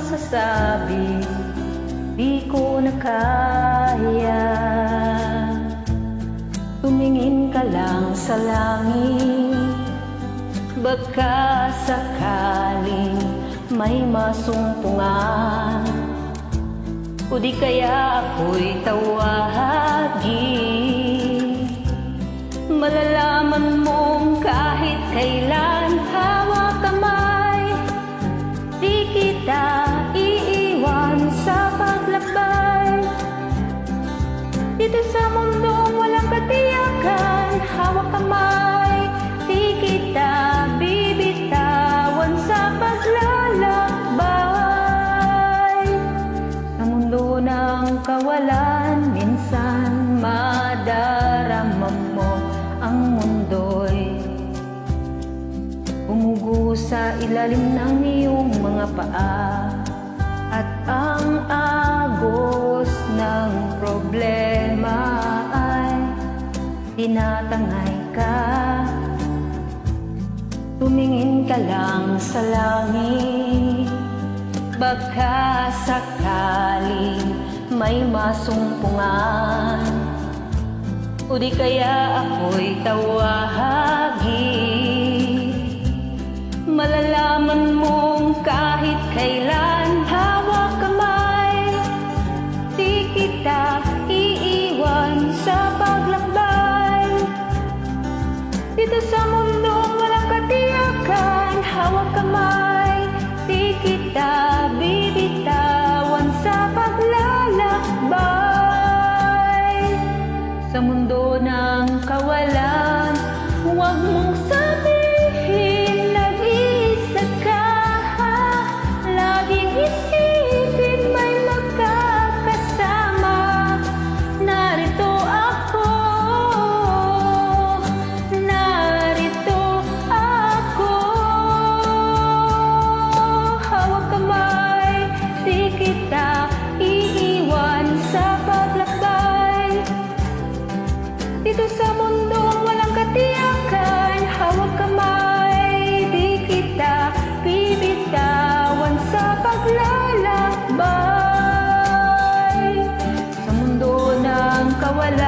masasabi, di ko na kaya. Tumingin ka lang sa langit, baka sakaling may masumpungan, o di kaya ako'y tawagin. Malalaman mong kahit kailan hawak kamay, di kita iiwan sa paglakbay. Dito sa mundong walang katiyakan, hawak kamay, di kita bibitawan sa paglalakbay. Sa mundo ng kawalan, minsan madarama mo ang mundo'y umugo sa ilalim ng iyong mga paa, at ang agos ng problema ay tinatangay ka. Tumingin ka lang sa langit, baka sakaling may masumpungan, o di kaya ako'y tawagin. Malalaman mong kahit kailan hawak kamay, di kita iiwan sa paglakbay. Dito sa mundong walang katiyakan, hawak kamay, di kita bibitawan sa paglalakbay. Sa mundo ng kawalan, huwag mong sabihin nag-iisa ka. Laging isipin may magkakasama. Narito ako, narito ako. Hawak kamay, di kita iiwan sa paglakbay. Dito sa mundong walang katiyakan, hawak kamay, di kita bibitawan sa paglalakbay. Sa mundo ng kawalan,